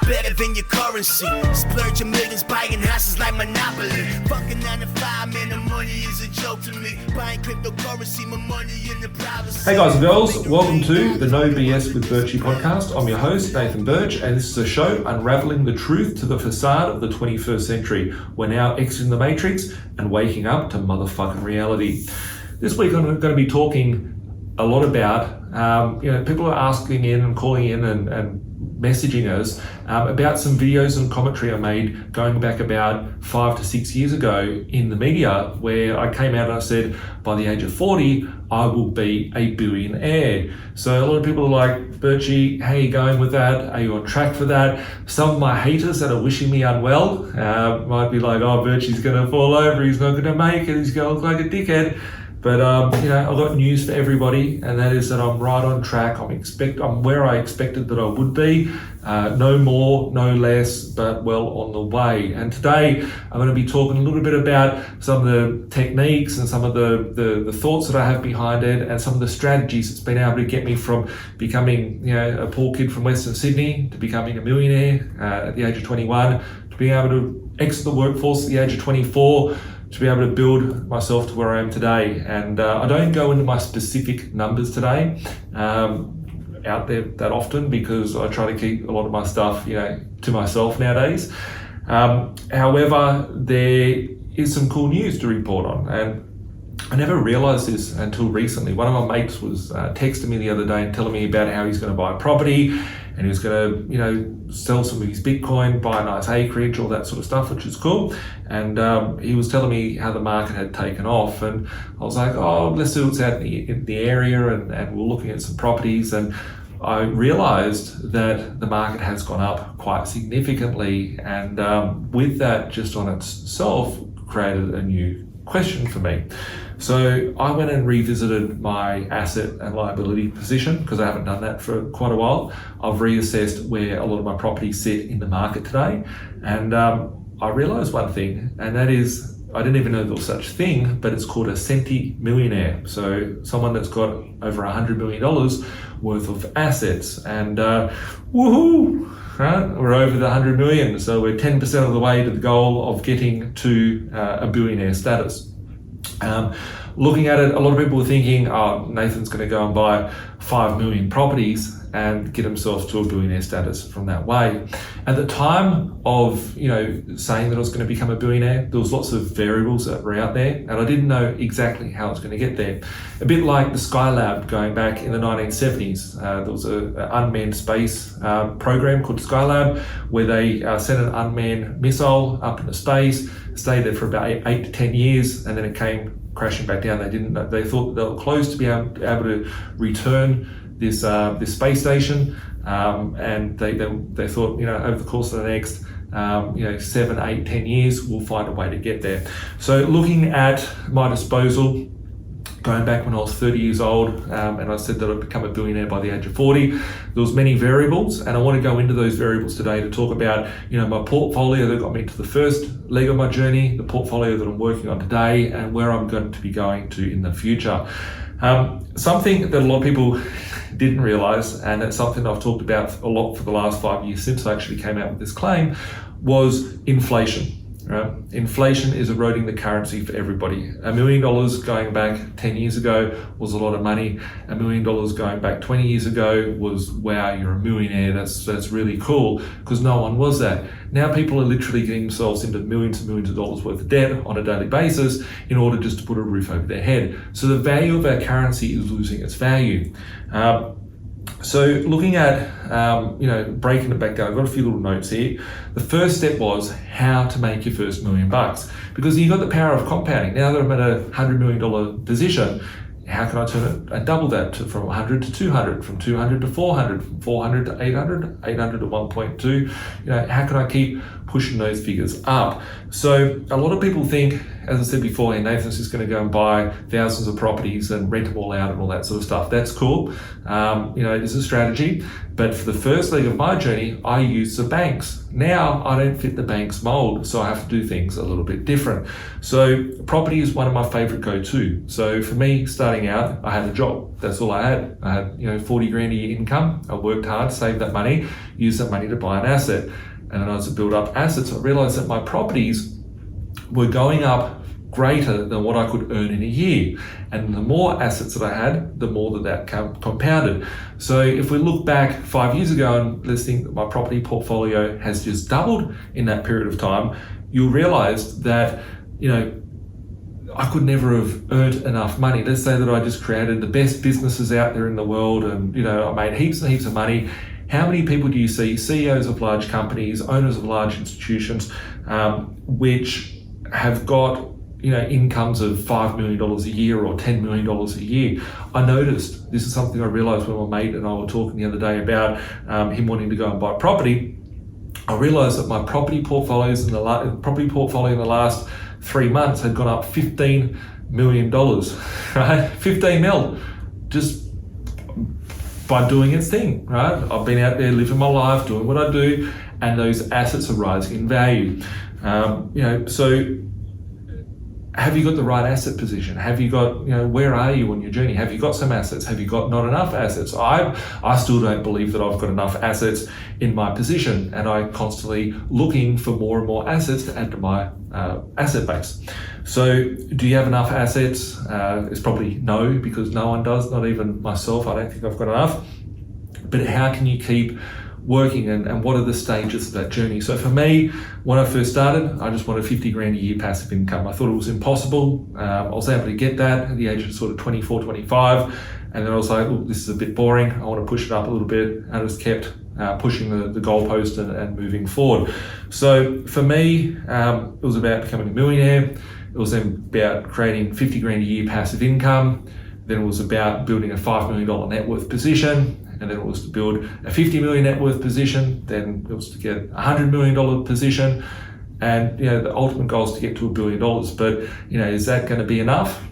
better than your currency. Splurging millions, buying houses like Monopoly. Fucking 9 to 5, man, the money is a joke to me. Buying cryptocurrency, my money in the privacy. Hey guys and girls, welcome to the No BS with Birchy podcast. I'm your host, Nathan Birch, and this is a show unraveling the truth to the facade of the 21st century. We're now exiting the matrix and waking up to motherfucking reality. This week I'm going to be talking a lot about, people are asking in and calling in and messaging us about some videos and commentary I made going back about 5 to 6 years ago in the media, where I came out and I said, by the age of 40, I will be a billionaire. So a lot of people are like, Birchy, how are you going with that? Are you on track for that? Some of my haters that are wishing me unwell might be like, oh, Birchy's going to fall over, he's not going to make it, he's going to look like a dickhead. But I've got news for everybody, and that is that I'm right on track. I'm where I expected that I would be. No more, no less, but well on the way. And today I'm going to be talking a little bit about some of the techniques and some of the thoughts that I have behind it, and some of the strategies that's been able to get me from becoming a poor kid from Western Sydney to becoming a millionaire at the age of 21, to being able to exit the workforce at the age of 24, to be able to build myself to where I am today. And I don't go into my specific numbers today out there that often, because I try to keep a lot of my stuff to myself nowadays. However, there is some cool news to report on, and I never realized this until recently. One of my mates was texting me the other day and telling me about how he's going to buy a property, and he was going to, sell some of his Bitcoin, buy a nice acreage, all that sort of stuff, which is cool. And he was telling me how the market had taken off, and I was like, oh, let's see what's out in the area, and we're looking at some properties. And I realized that the market has gone up quite significantly, and with that, just on itself, created a new question for me. So I went and revisited my asset and liability position, because I haven't done that for quite a while. I've reassessed where a lot of my properties sit in the market today, and I realized one thing, and that is, I didn't even know there was such thing, but it's called a centimillionaire. So someone that's got over $100 million worth of assets, and woohoo! Right? We're over the 100 million, so we're 10% of the way to the goal of getting to a billionaire status. Looking at it, a lot of people were thinking, oh, Nathan's going to go and buy 5 million properties and get himself to a billionaire status from that way. At the time of, saying that I was going to become a billionaire, there was lots of variables that were out there, and I didn't know exactly how I was going to get there. A bit like the Skylab going back in the 1970s. There was an unmanned space program called Skylab, where they sent an unmanned missile up into space, stayed there for about 8 to 10 years, and then it came crashing back down. They thought they were close to be able to return this space station, and they thought, over the course of the next 7, 8, 10 years, we'll find a way to get there. So looking at my disposal, going back when I was 30 years old, and I said that I'd become a billionaire by the age of 40, there was many variables, and I want to go into those variables today to talk about, my portfolio that got me to the first leg of my journey, the portfolio that I'm working on today, and where I'm going to be going to in the future. Something that a lot of people didn't realize, and it's something I've talked about a lot for the last 5 years since I actually came out with this claim, was inflation. Right? Inflation is eroding the currency for everybody. $1 million going back 10 years ago was a lot of money. $1 million going back 20 years ago was, wow, you're a millionaire. That's really cool, because no one was that. Now people are literally getting themselves into millions and millions of dollars worth of debt on a daily basis in order just to put a roof over their head. So the value of our currency is losing its value. So looking at, breaking it back down, I've got a few little notes here. The first step was how to make your first $1 million, because you've got the power of compounding. Now that I'm at a $100 million position, how can I turn it and double that from 100 to 200, from 200 to 400, from 400 to 800, 800 to 1.2? How can I keep pushing those figures up? So a lot of people think as I said before, Nathan's just going to go and buy thousands of properties and rent them all out and all that sort of stuff. That's cool. It is a strategy. But for the first leg of my journey, I used the banks. Now I don't fit the bank's mold, so I have to do things a little bit different. So property is one of my favorite go-to. So for me, starting out, I had a job. That's all I had. I had 40 grand a year income. I worked hard, saved that money, used that money to buy an asset. And then as I built up assets, I realized that my properties were going up greater than what I could earn in a year. And the more assets that I had, the more that compounded. So if we look back 5 years ago and let's think that my property portfolio has just doubled in that period of time, you'll realize that, I could never have earned enough money. Let's say that I just created the best businesses out there in the world and, I made heaps and heaps of money. How many people do you see, CEOs of large companies, owners of large institutions, which have got incomes of $5 million a year or $10 million a year? I noticed, this is something I realized when my mate and I were talking the other day about him wanting to go and buy property. I realized that my property portfolio in the last 3 months had gone up $15 million, right? 15 mil, just by doing its thing, right? I've been out there living my life, doing what I do, and those assets are rising in value. So have you got the right asset position? Have you got, where are you on your journey? Have you got some assets? Have you got not enough assets? I still don't believe that I've got enough assets in my position, and I'm constantly looking for more and more assets to add to my asset base. So do you have enough assets? It's probably no, because no one does, not even myself. I don't think I've got enough. But how can you keep working, and what are the stages of that journey? So for me, when I first started, I just wanted 50 grand a year passive income. I thought it was impossible. I was able to get that at the age of sort of 24, 25. And then I was like, look, this is a bit boring. I want to push it up a little bit. And I just kept pushing the goalpost and moving forward. So for me, it was about becoming a millionaire. It was then about creating 50 grand a year passive income. Then it was about building a $5 million net worth position. And then it was to build a $50 million net worth position. Then it was to get a $100 million position. And, the ultimate goal is to get to $1 billion. But, is that going to be enough?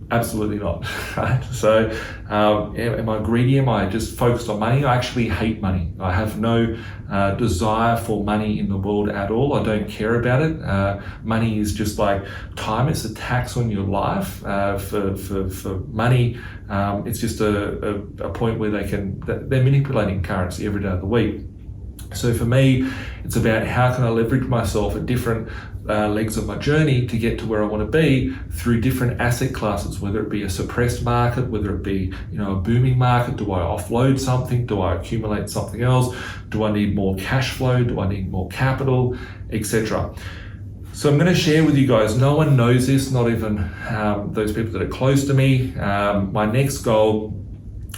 Absolutely not, right? So am I greedy? Am I just focused on money? I actually hate money. I have no desire for money in the world at all. I don't care about it. Money is just like time. It's a tax on your life. For money, it's just a point where they're manipulating currency every day of the week. So for me, it's about how can I leverage myself at different legs of my journey to get to where I want to be through different asset classes, whether it be a suppressed market, whether it be a booming market. Do I offload something? Do I accumulate something else? Do I need more cash flow? Do I need more capital, etc.? So I'm going to share with you guys, no one knows this, not even those people that are close to me. My next goal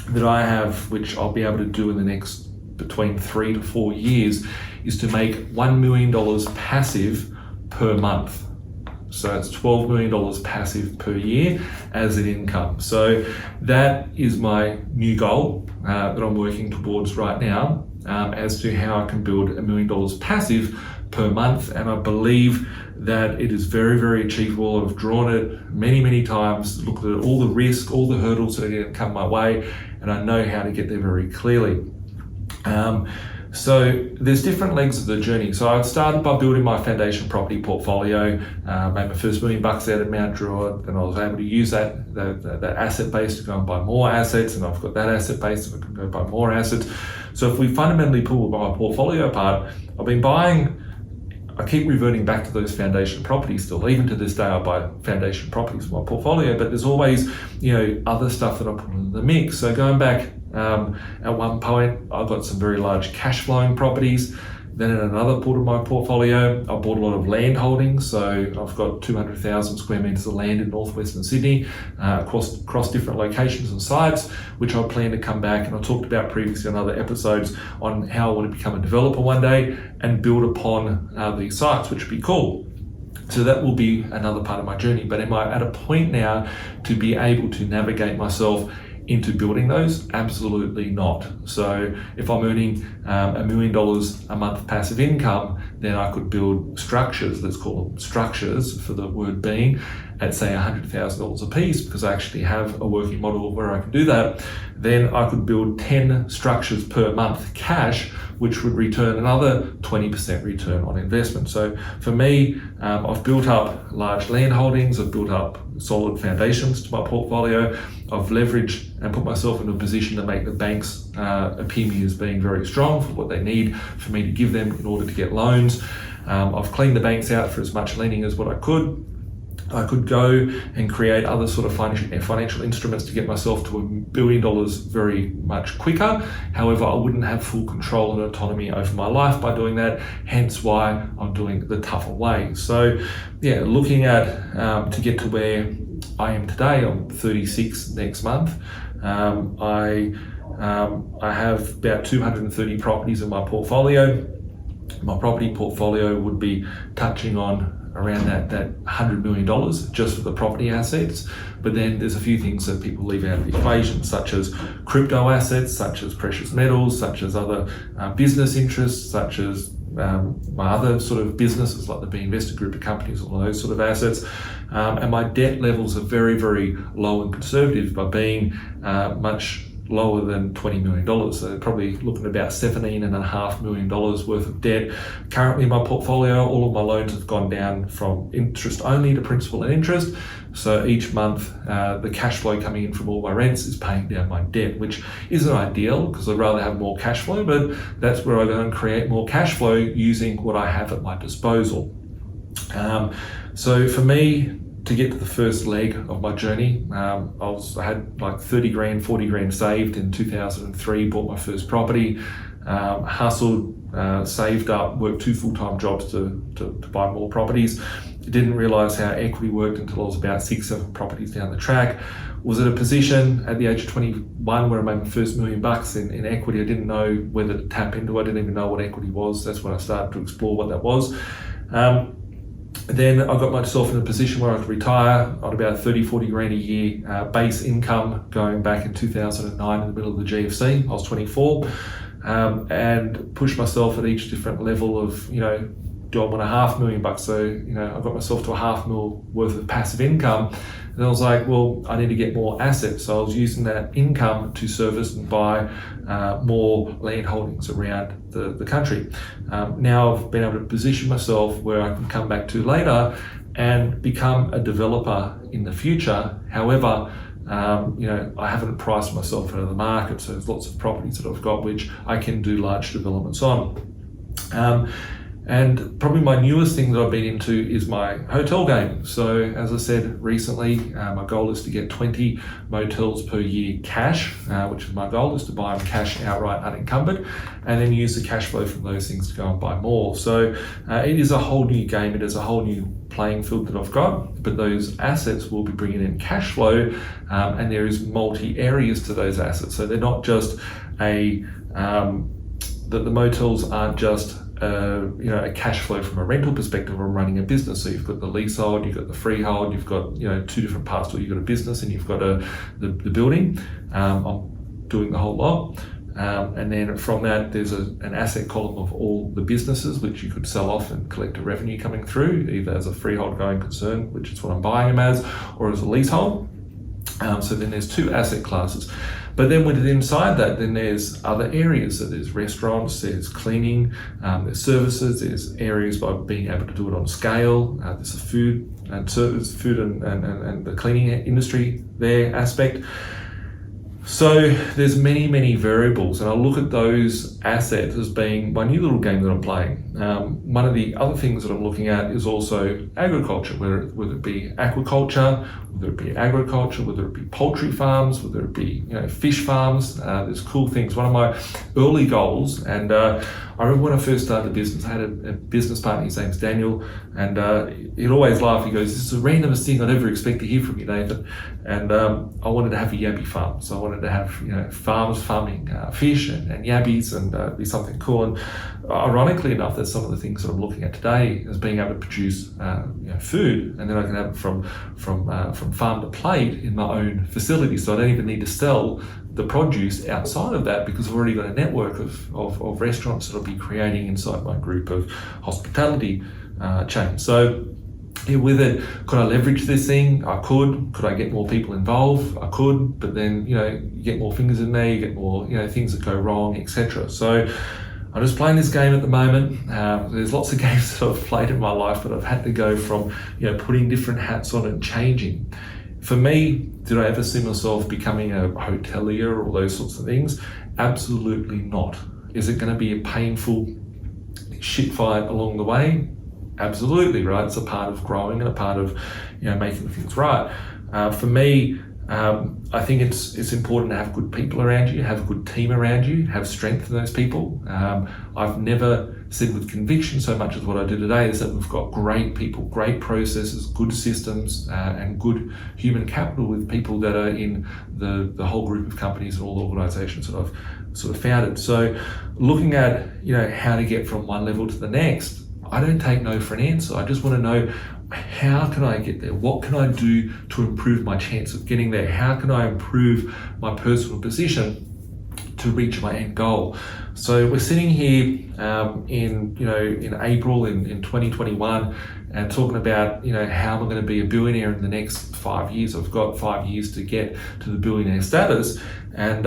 that I have, which I'll be able to do in the next between 3 to 4 years, is to make $1 million passive per month. So it's $12 million passive per year as an income. So that is my new goal that I'm working towards right now, as to how I can build $1 million passive per month. And I believe that it is very, very achievable. I've drawn it many, many times, looked at all the risk, all the hurdles that are going to come my way, and I know how to get there very clearly. So there's different legs of the journey. So I started by building my foundation property portfolio, made my first $1 million out of Mount Druitt, then I was able to use that asset base to go and buy more assets, and I've got that asset base so I can go buy more assets. So if we fundamentally pull my portfolio apart, I keep reverting back to those foundation properties still. Even to this day, I buy foundation properties for my portfolio, but there's always, other stuff that I put in the mix. So going back, at one point, I got some very large cash flowing properties. Then in another part of my portfolio, I bought a lot of land holdings. So I've got 200,000 square meters of land in northwestern Sydney, across different locations and sites, which I plan to come back. And I talked about previously on other episodes on how I want to become a developer one day and build upon these sites, which would be cool. So that will be another part of my journey. But am I at a point now to be able to navigate myself into building those? Absolutely not. So if I'm earning $1 million a month passive income, then I could build structures, let's call them structures for the word being, at say $100,000 a piece, because I actually have a working model where I can do that. Then I could build 10 structures per month cash, which would return another 20% return on investment. So for me, I've built up large land holdings, I've built up solid foundations to my portfolio, I've leveraged and put myself in a position to make the banks appear me as being very strong for what they need for me to give them in order to get loans. I've cleaned the banks out for as much lending as what I could. I could go and create other sort of financial instruments to get myself to $1 billion very much quicker. However, I wouldn't have full control and autonomy over my life by doing that, hence why I'm doing the tougher way. So yeah, looking at to get to where I am today, I'm 36 next month. I have about 230 properties in my portfolio. My property portfolio would be touching on around that $100 million just for the property assets. But then there's a few things that people leave out of the equation, such as crypto assets, such as precious metals, such as other business interests, such as my other sort of businesses like the B.Invested group of companies, all those sort of assets. And my debt levels are very, very low and conservative by being much lower than $20 million. So probably looking at about $17.5 million worth of debt. Currently in my portfolio, all of my loans have gone down from interest only to principal and interest. So each month, the cash flow coming in from all my rents is paying down my debt, which isn't ideal because I'd rather have more cash flow, but that's where I go and create more cash flow using what I have at my disposal. So for me, to get to the first leg of my journey, I had like 30 grand, 40 grand saved in 2003, bought my first property, hustled, saved up, worked 2 full-time jobs to buy more properties. Didn't realize how equity worked until I was about 6-7 properties down the track. Was at a position at the age of 21 where I made my first $1 million in equity. I didn't know whether to tap into it. I didn't even know what equity was. That's when I started to explore what that was. Then I got myself in a position where I could retire on about 30-40 grand a year base income going back in 2009 in the middle of the GFC. I was 24 and pushed myself at each different level of, do I want $500,000? So, I got myself to $500,000 worth of passive income. And I was like, well, I need to get more assets. So I was using that income to service and buy more land holdings around the country. Now I've been able to position myself where I can come back to later and become a developer in the future. However, I haven't priced myself out of the market. So there's lots of properties that I've got which I can do large developments on. And probably my newest thing that I've been into is my hotel game. So as I said recently, my goal is to get 20 motels per year cash, which is my goal, is to buy them cash outright unencumbered, and then use the cash flow from those things to go and buy more. So it is a whole new game. It is a whole new playing field that I've got, but those assets will be bringing in cash flow, and there is multi areas to those assets. So they're not just the motels aren't just a cash flow from a rental perspective or running a business. So you've got the leasehold, you've got the freehold, you've got 2 different parts to it. You've got a business and you've got the building. I'm doing the whole lot. And then from that, there's an asset column of all the businesses which you could sell off and collect a revenue coming through, either as a freehold going concern, which is what I'm buying them as, or as a leasehold. So then there's 2 asset classes. But then within inside that, then there's other areas. So there's restaurants, there's cleaning, there's services, there's areas by being able to do it on scale. There's a food and service, food and the cleaning industry there aspect. So there's many, many variables, and I look at those assets as being my new little game that I'm playing. One of the other things that I'm looking at is also agriculture, whether it be aquaculture, whether it be agriculture, whether it be poultry farms, whether it be fish farms. There's cool things. One of my early goals, and I remember when I first started the business, I had a business partner, his name's Daniel, and he'd always laugh. He goes, "This is the randomest thing I'd ever expect to hear from you, Nathan." And I wanted to have a yappy farm. So I wanted wanted to have, farms farming fish and yabbies and be something cool. And ironically enough, that's some of the things that I'm looking at today, is being able to produce food, and then I can have it from farm to plate in my own facility. So I don't even need to sell the produce outside of that, because I've already got a network of restaurants that I'll be creating inside my group of hospitality chain. So with it, could I leverage this thing? I could. Could I get more people involved? I could. But then, you get more fingers in there, you get more, things that go wrong, etc. So I'm just playing this game at the moment. There's lots of games that I've played in my life, but I've had to go from, putting different hats on and changing. For me, did I ever see myself becoming a hotelier or those sorts of things? Absolutely not. Is it going to be a painful shit fight along the way? Absolutely, right? It's a part of growing and a part of, making things right. For me, I think it's important to have good people around you, have a good team around you, have strength in those people. I've never said with conviction so much as what I do today, is that we've got great people, great processes, good systems, and good human capital with people that are in the whole group of companies and all the organisations that I've sort of founded. So looking at, how to get from one level to the next, I don't take no for an answer. I just want to know, how can I get there? What can I do to improve my chance of getting there? How can I improve my personal position to reach my end goal? So we're sitting here in April in 2021 and talking about, how am I going to be a billionaire in the next 5 years? I've got 5 years to get to the billionaire status. And,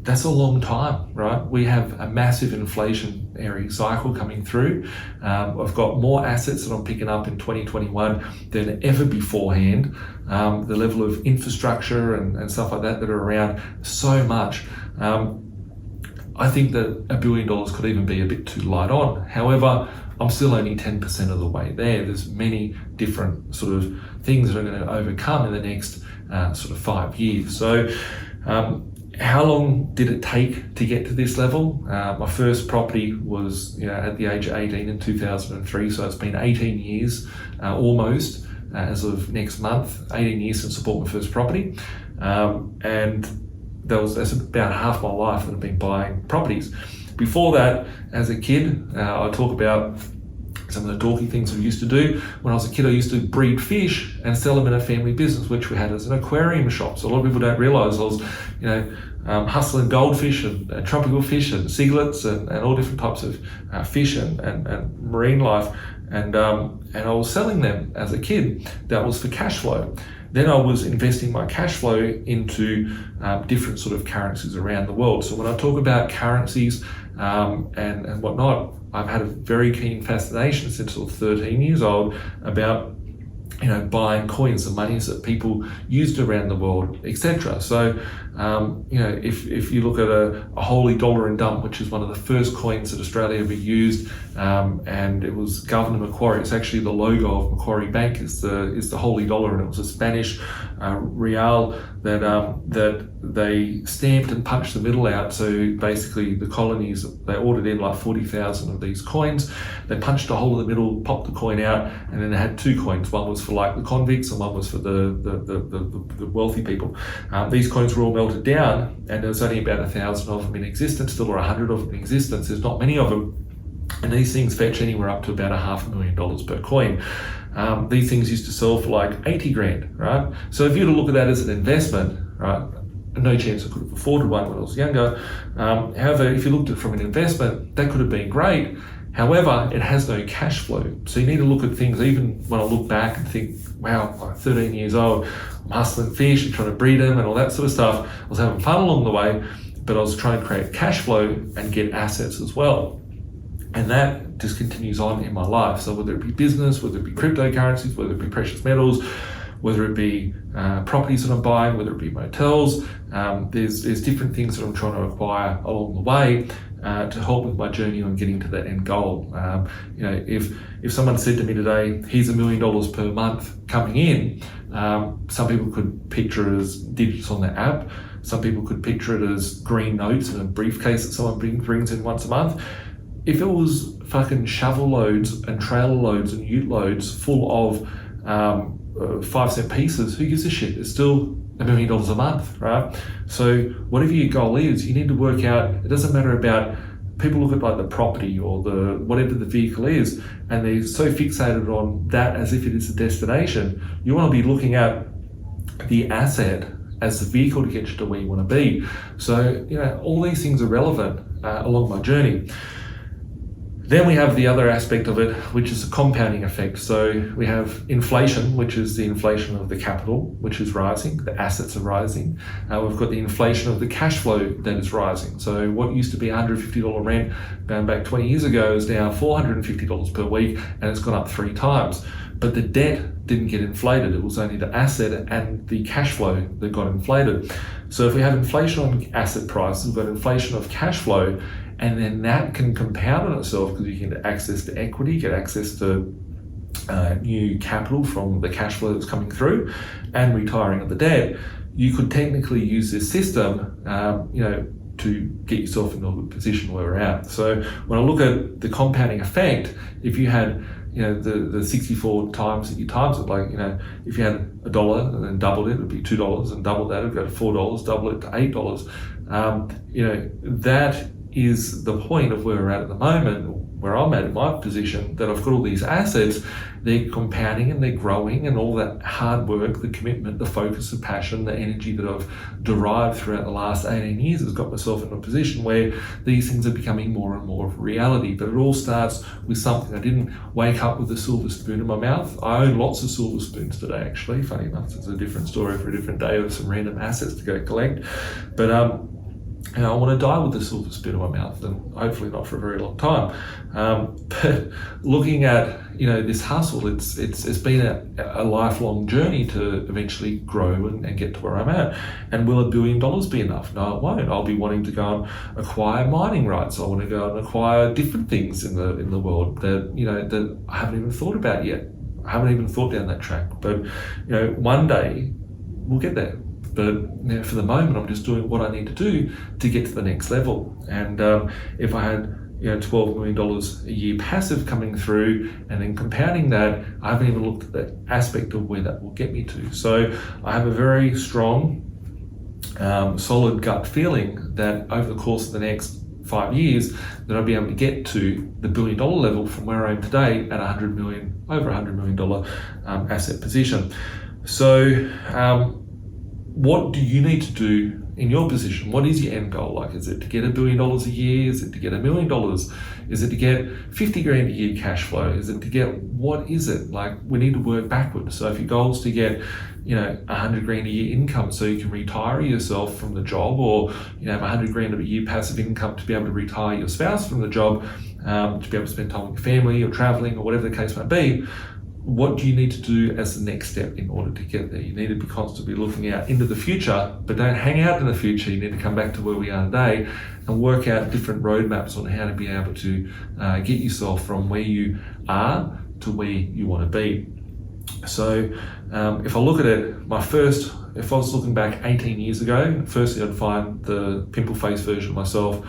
that's a long time, right? We have a massive inflationary cycle coming through. I've got more assets that I'm picking up in 2021 than ever beforehand. The level of infrastructure and stuff like that are around so much. I think that $1 billion could even be a bit too light on. However, I'm still only 10% of the way there. There's many different sort of things that I'm going to overcome in the next sort of 5 years. So how long did it take to get to this level? My first property was at the age of 18 in 2003, so it's been 18 years almost as of next month, 18 years since I bought my first property. And that's about half my life that I've been buying properties. Before that, as a kid, I talk about some of the dorky things we used to do. When I was a kid, I used to breed fish and sell them in a family business, which we had as an aquarium shop. So a lot of people don't realise I was, hustling goldfish and tropical fish and cichlids and all different types of fish and marine life. And I was selling them as a kid. That was for cash flow. Then I was investing my cash flow into different sort of currencies around the world. So when I talk about currencies and whatnot, I've had a very keen fascination since I was 13 years old about buying coins, the monies that people used around the world, etc. So if you look at a holy dollar and dump, which is one of the first coins that Australia ever used, and it was Governor Macquarie. It's actually the logo of Macquarie Bank is the holy dollar, and it was a Spanish real that they stamped and punched the middle out. So basically the colonies, they ordered in like 40,000 of these coins. They punched a hole in the middle, popped the coin out, and then they had two coins. One was for like the convicts and one was for the wealthy people. These coins were all melted down, and there was only about 1,000 of them in existence, still, or 100 of them in existence. There's not many of them. And these things fetch anywhere up to about $500,000 per coin. These things used to sell for like 80 grand, right? So if you were to look at that as an investment, right, no chance I could have afforded one when I was younger. However, if you looked at it from an investment, that could have been great. However, it has no cash flow. So you need to look at things, even when I look back and think, wow, I'm 13 years old, I'm hustling fish and trying to breed them and all that sort of stuff. I was having fun along the way, but I was trying to create cash flow and get assets as well. And that just continues on in my life. So whether it be business, whether it be cryptocurrencies, whether it be precious metals, whether it be properties that I'm buying, whether it be motels, there's different things that I'm trying to acquire along the way to help with my journey on getting to that end goal. If someone said to me today, here's $1 million per month coming in, some people could picture it as digits on the app. Some people could picture it as green notes in a briefcase that someone brings in once a month. If it was fucking shovel loads and trailer loads and ute loads full of 5-cent pieces, who gives a shit? It's still $1 million a month, right? So whatever your goal is, you need to work out, it doesn't matter about, people look at like the property or the whatever the vehicle is, and they're so fixated on that as if it is a destination. You want to be looking at the asset as the vehicle to get you to where you want to be. So, all these things are relevant along my journey. Then we have the other aspect of it, which is the compounding effect. So we have inflation, which is the inflation of the capital, which is rising, the assets are rising. We've got the inflation of the cash flow that is rising. So what used to be $150 rent going back 20 years ago is now $450 per week, and it's gone up 3 times. But the debt didn't get inflated. It was only the asset and the cash flow that got inflated. So if we have inflation on asset prices, we've got inflation of cash flow, and then that can compound on itself because you can get access to equity, get access to new capital from the cash flow that's coming through, and retiring of the debt. You could technically use this system, to get yourself in a good position where we're at. So when I look at the compounding effect, if you had the 64 times that you times it, if you had $1 and then doubled it, it would be $2, and double that, it would go to $4, double it to $8. That is the point of where we're at the moment, where I'm at in my position, that I've got all these assets, they're compounding and they're growing, and all that hard work, the commitment, the focus, the passion, the energy that I've derived throughout the last 18 years has got myself in a position where these things are becoming more and more of a reality. But it all starts with something. I didn't wake up with a silver spoon in my mouth. I own lots of silver spoons today, actually. Funny enough, it's a different story for a different day with some random assets to go collect. But I want to die with a silver spoon in my mouth, and hopefully not for a very long time. But looking at this hustle, it's been a lifelong journey to eventually grow and get to where I'm at. And will $1 billion be enough? No, it won't. I'll be wanting to go and acquire mining rights. I want to go and acquire different things in the world that that I haven't even thought about yet. I haven't even thought down that track. But one day we'll get there. But for the moment, I'm just doing what I need to do to get to the next level. And if I had $12 million a year passive coming through, and then compounding that, I haven't even looked at the aspect of where that will get me to. So I have a very strong, solid gut feeling that over the course of the next 5 years, that I'll be able to get to the $1 billion level from where I am today at over $100 million asset position. So what do you need to do in your position? What is your end goal? Is it to get $1 billion a year? Is it to get $1 million? Is it to get 50 grand a year cash flow? Is it to get, what is it? We need to work backwards. So if your goal is to get 100 grand a year income so you can retire yourself from the job, or have 100 grand a year passive income to be able to retire your spouse from the job, to be able to spend time with your family or traveling or whatever the case might be, what do you need to do as the next step in order to get there? You need to be constantly looking out into the future, but don't hang out in the future. You need to come back to where we are today and work out different roadmaps on how to be able to get yourself from where you are to where you want to be. So if I look at it, if I was looking back 18 years ago, firstly I'd find the pimple face version of myself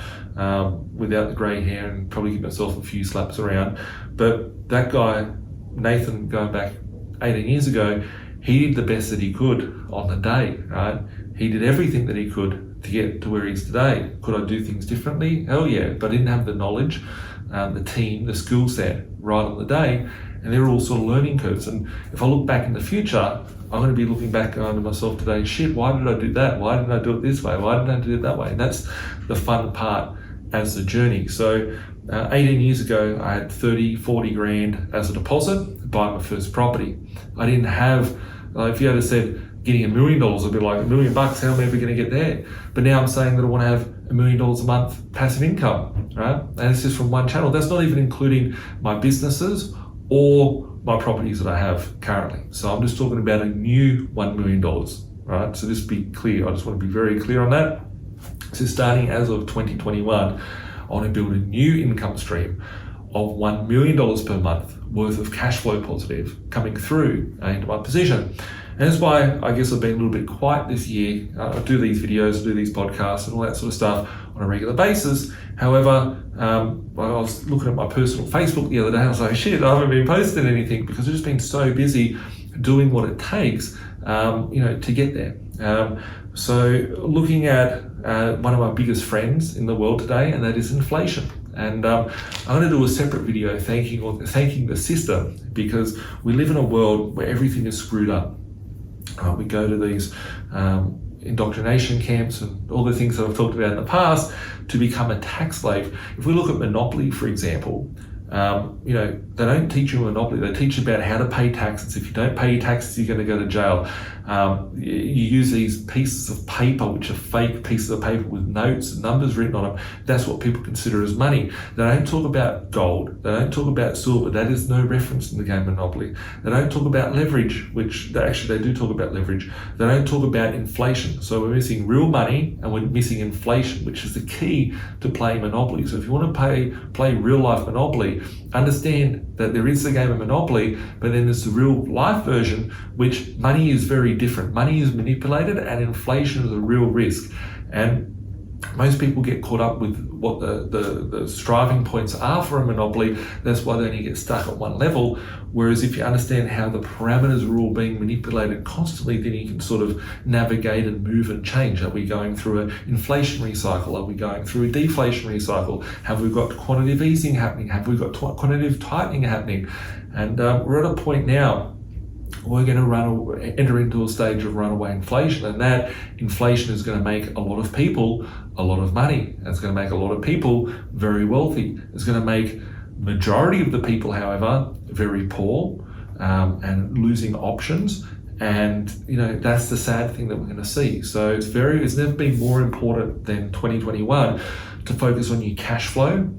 without the grey hair, and probably give myself a few slaps around. But that guy, Nathan, going back 18 years ago, he did the best that he could on the day, right? He did everything that he could to get to where he is today. Could I do things differently? Hell yeah, but I didn't have the knowledge, the team, the skill set right on the day, and they're all sort of learning curves. And if I look back in the future, I'm going to be looking back on myself today, shit, why did I do that? Why didn't I do it this way? Why didn't I do it that way? And that's the fun part as the journey. So 18 years ago, I had 30, 40 grand as a deposit to buy my first property. I didn't have, if you had said getting $1 million, I'd be like, $1 million, how am I ever going to get there? But now I'm saying that I want to have $1 million a month passive income, right? And it's just from one channel. That's not even including my businesses or my properties that I have currently. So I'm just talking about a new $1 million, right? So just be clear. I just want to be very clear on that. So starting as of 2021, I want to build a new income stream of $1 million per month worth of cash flow positive coming through into my position. And that's why I guess I've been a little bit quiet this year. I do these videos, do these podcasts and all that sort of stuff on a regular basis. However, I was looking at my personal Facebook the other day, and I was like, shit, I haven't been posting anything because I've just been so busy doing what it takes, to get there. So looking at one of my biggest friends in the world today, and that is inflation. And I'm going to do a separate video thanking the system, because we live in a world where everything is screwed up. We go to these indoctrination camps and all the things that I've talked about in the past to become a tax slave. If we look at Monopoly, for example, they don't teach you Monopoly. They teach you about how to pay taxes. If you don't pay your taxes, you're going to go to jail. You use these pieces of paper, which are fake pieces of paper with notes and numbers written on them. That's what people consider as money. They don't talk about gold. They don't talk about silver. That is no reference in the game Monopoly. They don't talk about leverage, which they do talk about leverage. They don't talk about inflation. So we're missing real money and we're missing inflation, which is the key to playing Monopoly. So if you want to play real life Monopoly, understand that there is the game of Monopoly, but then there's the real life version, which money is very different. Money is manipulated and inflation is a real risk. And most people get caught up with what the striving points are for a monopoly. That's why they only get stuck at one level. Whereas if you understand how the parameters are all being manipulated constantly, then you can sort of navigate and move and change. Are we going through an inflationary cycle? Are we going through a deflationary cycle? Have we got quantitative easing happening? Have we got quantitative tightening happening? And we're at a point now we're going to enter into a stage of runaway inflation, and that inflation is going to make a lot of people a lot of money. It's going to make a lot of people very wealthy. It's going to make majority of the people, however, very poor and losing options. And that's the sad thing that we're going to see. So it's never been more important than 2021 to focus on your cash flow.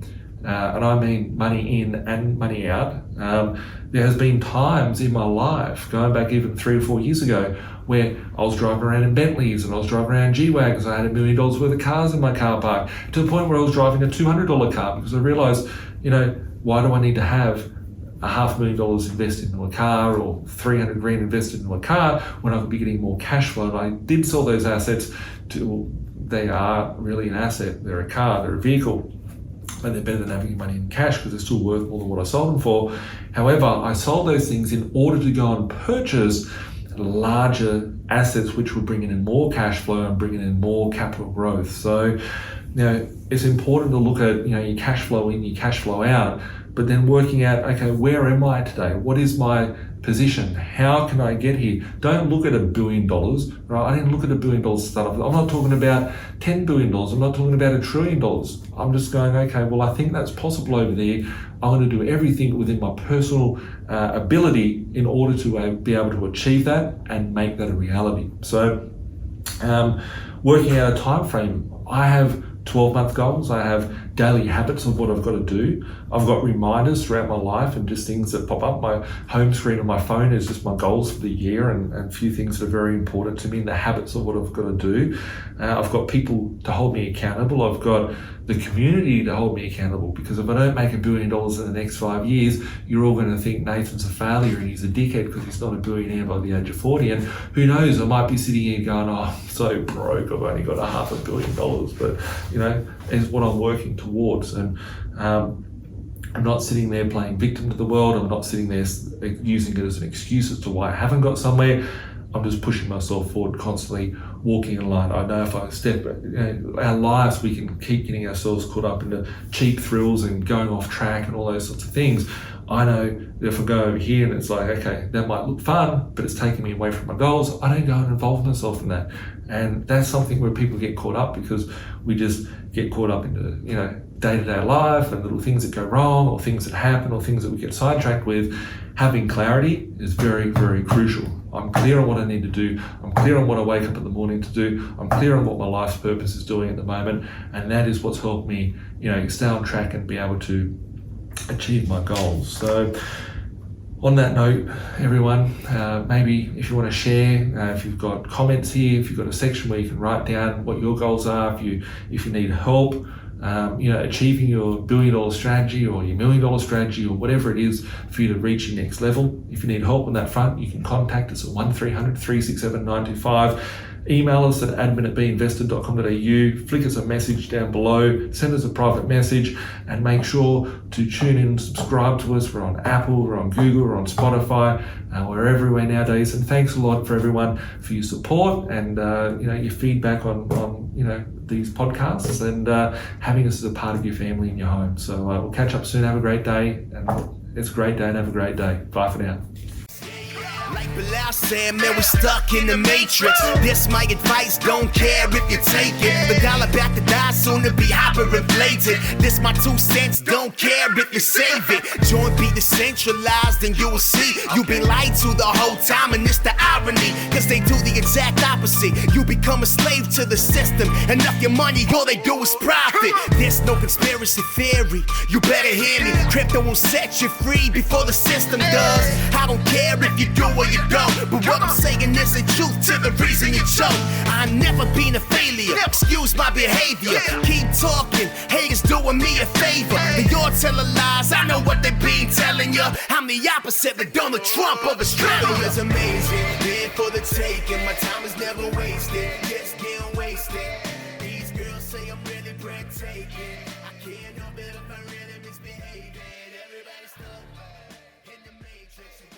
And I mean money in and money out. There has been times in my life, going back even 3 or 4 years ago, where I was driving around in Bentleys and I was driving around G-Wagons. I had $1 million worth of cars in my car park, to the point where I was driving a $200 car, because I realized, why do I need to have $500,000 invested into a car or 300 grand invested into a car when I could be getting more cash flow? And I did sell those assets they are really an asset. They're a car, they're a vehicle. But they're better than having your money in cash, because they're still worth more than what I sold them for. However, I sold those things in order to go and purchase larger assets, which were bringing in more cash flow and bringing in more capital growth. So, it's important to look at, your cash flow in, your cash flow out, but then working out, okay, where am I today? What is my position? How can I get here? Don't look at $1 billion, right? I didn't look at $1 billion to start off. I'm not talking about $10 billion. I'm not talking about $1 trillion. I'm just going, okay, well, I think that's possible over there. I'm going to do everything within my personal ability in order to be able to achieve that and make that a reality. So, working out a time frame, I have 12-month goals. I have daily habits of what I've got to do. I've got reminders throughout my life and just things that pop up. My home screen on my phone is just my goals for the year and a few things that are very important to me, and the habits of what I've got to do. I've got people to hold me accountable. I've got the community to hold me accountable, because if I don't make $1 billion in the next 5 years, you're all going to think Nathan's a failure and he's a dickhead because he's not a billionaire by the age of 40. And who knows, I might be sitting here going, oh, I'm so broke, I've only got $500 million. But, is what I'm working towards. And I'm not sitting there playing victim to the world. I'm not sitting there using it as an excuse as to why I haven't got somewhere. I'm just pushing myself forward, constantly walking in line. I know if I step, our lives, we can keep getting ourselves caught up into cheap thrills and going off track and all those sorts of things. I know that if I go over here and it's like, okay, that might look fun, but it's taking me away from my goals, I don't go and involve myself in that. And that's something where people get caught up, because we just get caught up into, day-to-day life and little things that go wrong or things that happen or things that we get sidetracked with. Having clarity is very, very crucial. I'm clear on what I need to do. I'm clear on what I wake up in the morning to do. I'm clear on what my life's purpose is doing at the moment. And that is what's helped me, stay on track and be able to achieve my goals. So on that note, everyone, maybe if you want to share, if you've got comments here, if you've got a section where you can write down what your goals are, if you need help, achieving your $1 billion strategy or your $1 million strategy or whatever it is for you to reach your next level. If you need help on that front, you can contact us at 1300 367 925. email us at admin@binvested.com.au, flick us a message down below, send us a private message, and make sure to tune in and subscribe to us. We're on Apple, we're on Google, we're on Spotify, we're everywhere nowadays. And thanks a lot for everyone for your support and your feedback on these podcasts and having us as a part of your family and your home. So we'll catch up soon. Have a great day, and it's a great day, and have a great day. Bye for now. Like Bilal said, man, we're stuck in the matrix. This my advice, don't care if you take it. The dollar about to die, soon to be hyperinflated. This my 2 cents, don't care if you save it. Joint be decentralized and you will see you been lied to the whole time, and it's the irony, cause they do the exact opposite. You become a slave to the system, enough your money, all they do is profit. There's no conspiracy theory, you better hear me. Crypto will set you free before the system does. I don't care if you do or you don't, but what I'm saying is the truth to the reason you choke. I never been a failure, excuse my behavior. Keep talking, haters doing me a favor. They all telling lies, I know what they been telling you. I'm the opposite, the Donald Trump of Australia. It's amazing, here for the taking. My time is never wasted, yes, getting wasted. These girls say I'm really breathtaking. I can't help it if I really